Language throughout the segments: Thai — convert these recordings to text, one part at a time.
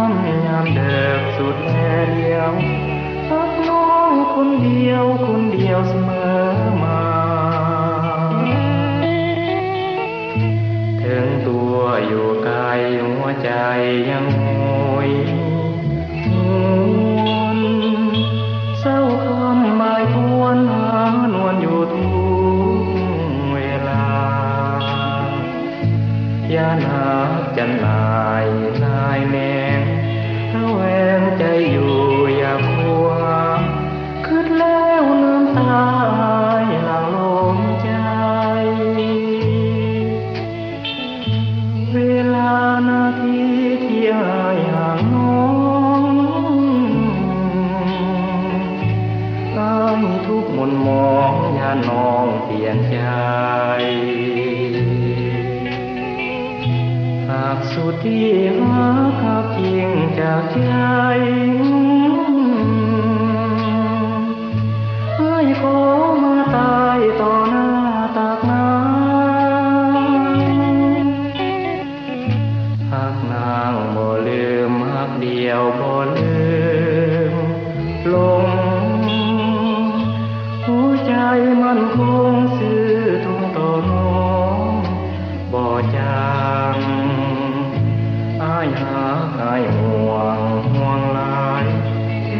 ำยามเดิกสุดแลเดียวรักน้องคนเดียวคนเดียวเสมอมาถึงตัวอยู่ไกลหัวใจยังโหยหวนเศร้าคำหมายทวนหานวลอยู่ทุกเวลายานาจันลายลายแมงระแวงใจอยู่อยากหัวคืดแล้วน้ำตาหลั่งลมใจเวลานาทีที่หายห่างน้องอายทุกหม่นมองยาน้องเปลี่ยนใจหากสุดที่หาขับจริงจากใจให้ขอมาตายต่อหน้าตากน้ำหากนางบ่ลืมหากเดียวบ่ลืมลงหัวใจมันคงซื่อทุ่งต่อน้องบ่จางอายหาอายห่วงหลายแท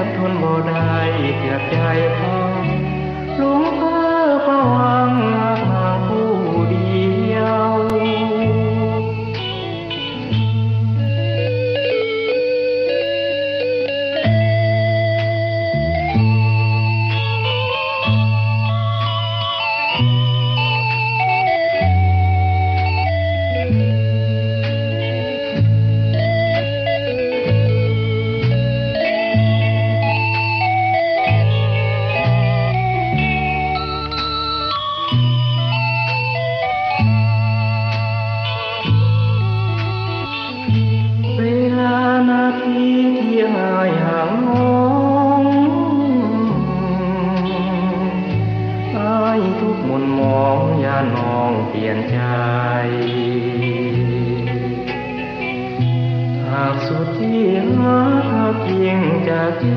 บทนบ่ได้เกือบใจพังหลงเพ้อภวังค์หากนางผู้เดียวนาทีที่หายห่างน้องอายทุกหม่นมองยาน้องเปลี่ยนใจหากสุดที่หาจริงจากใจ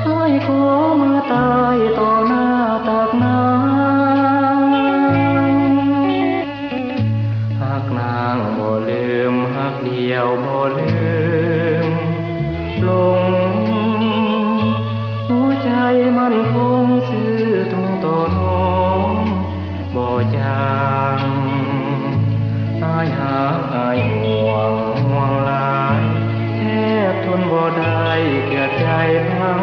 ให้ขอมาตายต่อหน้าตากน้ำนางบ่ลืมหักเดียวบ่ลืมลงหัวใจมันคงซื่อตรงต่อน้องบ่จางอายหาอายห่วงหลายแทบทนบ่ได้เกือบใจพัง